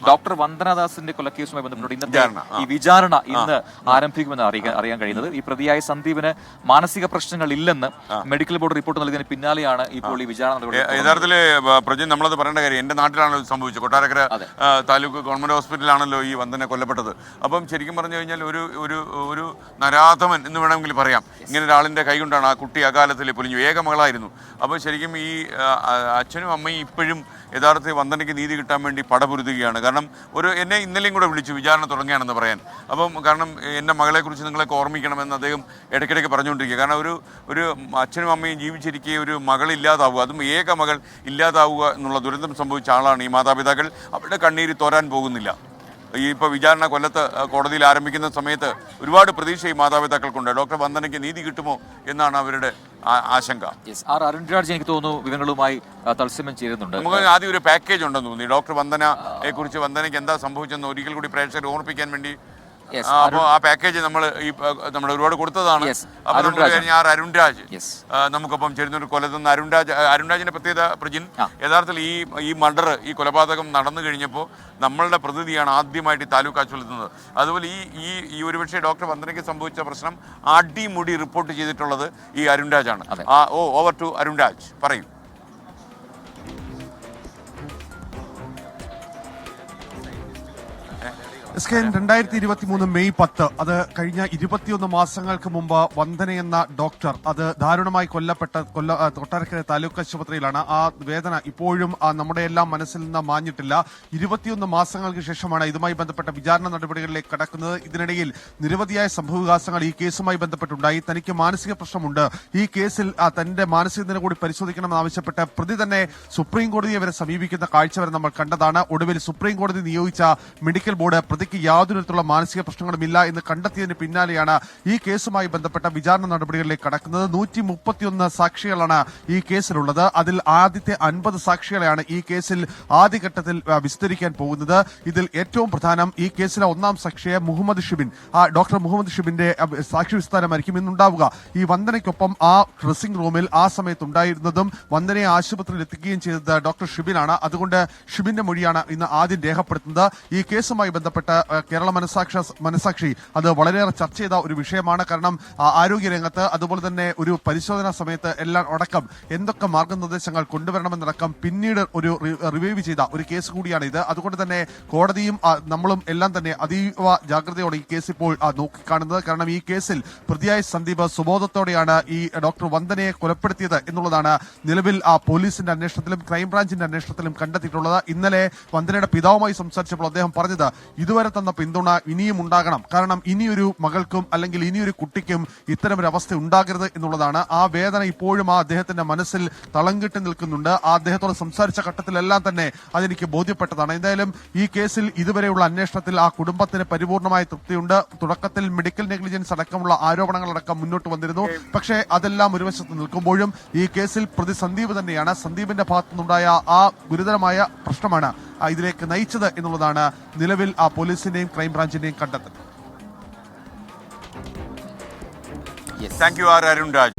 Doctor വന്ദനദാസിന്റെ കൊലക്കേസുമായി ബന്ധപ്പെട്ട് ഇന്നത്തെ ഈ വിചാരണ ഇന്ന് ആരംഭിക്കുമെന്ന് അറിയാൻ കഴിയുന്നത്. ഈ പ്രതിയായ സന്ദീപിന് മാനസിക പ്രശ്നങ്ങൾ ഇല്ലെന്ന് മെഡിക്കൽ ബോർഡ് റിപ്പോർട്ട് നൽകിയതിന് പിന്നാലെയാണ് ഇപ്പോൾ ഈ വിചാരണ. യഥാർത്ഥത്തില് പ്രജിൻ നമ്മളത് പറയേണ്ട കാര്യം, എന്റെ നാട്ടിലാണല്ലോ ഇത് സംഭവിച്ചത്. കൊട്ടാരക്കര താലൂക്ക് ഗവൺമെന്റ് ഹോസ്പിറ്റലാണല്ലോ ഈ വന്ദന കൊല്ലപ്പെട്ടത്. അപ്പം ശരിക്കും പറഞ്ഞു കഴിഞ്ഞാൽ ഒരു ഒരു ഒരു നരാധമൻ എന്ന് വേണമെങ്കിൽ പറയാം. ഇങ്ങനെ ഒരാളിന്റെ കൈ കൊണ്ടാണ് ആ കുട്ടി അകാലത്തിൽ പൊലിഞ്ഞു. ഏക മകളായിരുന്നു. അപ്പോൾ ശരിക്കും ഈ അച്ഛനും അമ്മയും ഇപ്പോഴും യഥാർത്ഥത്തിൽ വന്ദനയ്ക്ക് നീതി കിട്ടാൻ വേണ്ടി പടപൊരുതുകയാണ്. കാരണം എന്നെ ഇന്നലെയും കൂടെ വിളിച്ചു വിചാരണ തുടങ്ങുകയാണെന്ന് പറയാൻ. അപ്പം കാരണം എൻ്റെ മകളെക്കുറിച്ച് നിങ്ങളൊക്കെ ഓർമ്മിക്കണമെന്ന് അദ്ദേഹം ഇടയ്ക്കിടയ്ക്ക് പറഞ്ഞുകൊണ്ടിരിക്കുക. കാരണം ഒരു അച്ഛനും അമ്മയും ജീവിച്ചിരിക്കുക ഒരു മകളില്ലാതാവുക, അതും ഏക മകൾ ഇല്ലാതാവുക എന്നുള്ള ദുരന്തം സംഭവിച്ച ആളാണ് ഈ മാതാപിതാക്കൾ. അവരുടെ കണ്ണീര് തോരാൻ പോകുന്നില്ല. ഈ ഇപ്പോൾ വിചാരണ കൊല്ലത്ത് കോടതിയിൽ ആരംഭിക്കുന്ന സമയത്ത് ഒരുപാട് പ്രതീക്ഷ ഈ മാതാപിതാക്കൾക്കുണ്ട്. ഡോക്ടർ വന്ദനയ്ക്ക് നീതി കിട്ടുമോ എന്നാണ് അവരുടെ ആശങ്ക. അരുൺരാജ് എനിക്ക് തോന്നുന്നു വിവരങ്ങളുമായി തത്സമയം ചേരുന്നുണ്ട്. നമുക്ക് ആദ്യം ഒരു പാക്കേജ് ഉണ്ടെന്ന് തോന്നി. ഡോക്ടർ വന്ദനയെ കുറിച്ച്, വന്ദനയ്ക്ക് എന്താ സംഭവിച്ചെന്ന് ഒരിക്കൽ കൂടി പ്രേക്ഷകരെ ഓർമ്മിപ്പിക്കാൻ വേണ്ടി. അപ്പോൾ ആ പാക്കേജ് നമ്മൾ ഒരുപാട് കൊടുത്തതാണ്. അരുൺരാജ് നമുക്കൊപ്പം ചേരുന്നൊരു കൊലത്തുന്ന അരുൺരാജിന്റെ പ്രത്യേകത പ്രജിൻ, യഥാർത്ഥത്തിൽ ഈ മർഡർ, ഈ കൊലപാതകം നടന്നു കഴിഞ്ഞപ്പോൾ നമ്മളുടെ പ്രതിനിധിയാണ് ആദ്യമായിട്ട് ഈ താലൂക്ക് ആശുപത്രിയിൽ. അതുപോലെ ഈ ഒരുപക്ഷെ ഡോക്ടർ വന്ദനയ്ക്ക് സംഭവിച്ച പ്രശ്നം അടിമുടി റിപ്പോർട്ട് ചെയ്തിട്ടുള്ളത് ഈ അരുൺരാജാണ്. ഓവർ ടു അരുൺരാജ്, പറയൂ. SKN 2023 മെയ് 10, അത് കഴിഞ്ഞ 21 മാസങ്ങൾക്ക് മുമ്പ് വന്ദന എന്ന ഡോക്ടർ അത് ദാരുണമായി കൊല്ലപ്പെട്ട കൊട്ടാരക്കര താലൂക്ക് ആശുപത്രിയിലാണ്. ആ വേദന ഇപ്പോഴും നമ്മുടെ എല്ലാം മനസ്സിൽ നിന്ന് മാഞ്ഞിട്ടില്ല. 21 മാസങ്ങൾക്ക് ശേഷമാണ് ഇതുമായി ബന്ധപ്പെട്ട വിചാരണ നടപടികളിലേക്ക് കടക്കുന്നത്. ഇതിനിടയിൽ നിരവധിയായ സംഭവവികാസങ്ങൾ ഈ കേസുമായി ബന്ധപ്പെട്ടുണ്ടായി. തനിക്ക് മാനസിക പ്രശ്നമുണ്ട്, ഈ കേസിൽ തന്റെ മാനസിക നില കൂടി പരിശോധിക്കണമെന്ന് ആവശ്യപ്പെട്ട് പ്രതി തന്നെ സുപ്രീം കോടതിയെ വരെ സമീപിക്കുന്ന കാഴ്ച വരെ നമ്മൾ കണ്ടതാണ്. ഒടുവിൽ സുപ്രീം കോടതി നിയോഗിച്ച മെഡിക്കൽ ബോർഡ് പ്രതിക്ക് യാതൊരു തരത്തിലുള്ള മാനസിക പ്രശ്നങ്ങളുമില്ല എന്ന് കണ്ടെത്തിയതിന് പിന്നാലെയാണ് ഈ കേസുമായി ബന്ധപ്പെട്ട വിചാരണ നടപടികളിലേക്ക് കടക്കുന്നത്. 131 സാക്ഷികളാണ് ഈ കേസിലുള്ളത്. അതിൽ ആദ്യത്തെ 50 സാക്ഷികളെയാണ് ഈ കേസിൽ ആദ്യഘട്ടത്തിൽ വിസ്തരിക്കാൻ പോകുന്നത്. ഇതിൽ ഏറ്റവും പ്രധാനം ഈ കേസിലെ ഒന്നാം സാക്ഷിയെ മുഹമ്മദ് ഷിബിൻ, ഡോക്ടർ മുഹമ്മദ് ഷിബിന്റെ സാക്ഷി വിസ്താരമായിരിക്കും ഇന്നുണ്ടാവുക. ഈ വന്ദനയ്ക്കൊപ്പം ആ ഡ്രസ്സിംഗ് റൂമിൽ ആ സമയത്ത് ഉണ്ടായിരുന്നതും വന്ദനയെ ആശുപത്രിയിൽ എത്തിക്കുകയും ചെയ്തത് ഡോക്ടർ ഷിബിനാണ്. അതുകൊണ്ട് ഷിബിന്റെ മൊഴിയാണ് ഇന്ന് ആദ്യം രേഖപ്പെടുത്തുന്നത്. ഈ കേസുമായി ബന്ധപ്പെട്ട് കേരള മനസാക്ഷി അത് വളരെയേറെ ചർച്ച ചെയ്ത ഒരു വിഷയമാണ്. കാരണം ആരോഗ്യരംഗത്ത് അതുപോലെ തന്നെ ഒരു പരിശോധനാ സമയത്ത് എല്ലാം അടക്കം എന്തൊക്കെ മാർഗനിർദ്ദേശങ്ങൾ കൊണ്ടുവരണമെന്നടക്കം പിന്നീട് ഒരു റിവൈവ് ചെയ്ത ഒരു കേസ് കൂടിയാണ് ഇത്. അതുകൊണ്ട് തന്നെ കോടതിയും നമ്മളും എല്ലാം തന്നെ അതീവ ജാഗ്രതയോടെ ഈ കേസ് ഇപ്പോൾ നോക്കിക്കാണുന്നത്. കാരണം ഈ കേസിൽ പ്രതിയായ സന്ദീപ് സുബോധത്തോടെയാണ് ഈ ഡോക്ടർ വന്ദനയെ കൊലപ്പെടുത്തിയത് എന്നുള്ളതാണ് നിലവിൽ പോലീസിന്റെ അന്വേഷണത്തിലും ക്രൈംബ്രാഞ്ചിന്റെ അന്വേഷണത്തിലും കണ്ടെത്തിയിട്ടുള്ളത്. ഇന്നലെ വന്ദനയുടെ പിതാവുമായി സംസാരിച്ചപ്പോൾ അദ്ദേഹം പറഞ്ഞത് ഇതുവരെ തന്ന പിന്തുണ ഇനിയും ഉണ്ടാകണം. കാരണം ഇനിയൊരു മകൾക്കും അല്ലെങ്കിൽ ഇനിയൊരു കുട്ടിക്കും ഇത്തരമൊരു അവസ്ഥ ഉണ്ടാകരുത് എന്നുള്ളതാണ്. ആ വേദന ഇപ്പോഴും അദ്ദേഹത്തിന്റെ മനസ്സിൽ തളം കെട്ടി നിൽക്കുന്നുണ്ട്. അദ്ദേഹത്തോട് സംസാരിച്ച ഘട്ടത്തിലെല്ലാം തന്നെ അതെനിക്ക് ബോധ്യപ്പെട്ടതാണ്. എന്തായാലും ഈ കേസിൽ ഇതുവരെയുള്ള അന്വേഷണത്തിൽ ആ കുടുംബത്തിന് പരിപൂർണമായ തൃപ്തിയുണ്ട്. തുടക്കത്തിൽ മെഡിക്കൽ നെഗ്ലിജൻസ് അടക്കമുള്ള ആരോപണങ്ങളടക്കം മുന്നോട്ട് വന്നിരുന്നു. പക്ഷേ അതെല്ലാം ഒരു വശത്ത് നിൽക്കുമ്പോഴും ഈ കേസിൽ പ്രതി സന്ദീപ് തന്നെയാണ്. സന്ദീപിന്റെ ഭാഗത്തുനിന്നുണ്ടായ ആ ഗുരുതരമായ പ്രശ്നമാണ് ഇതിലേക്ക് നയിച്ചത് എന്നുള്ളതാണ് നിലവിൽ പോലീസിന്റെയും ക്രൈംബ്രാഞ്ചിന്റെയും കണ്ടെത്തൽ. Thank you, Arunraj.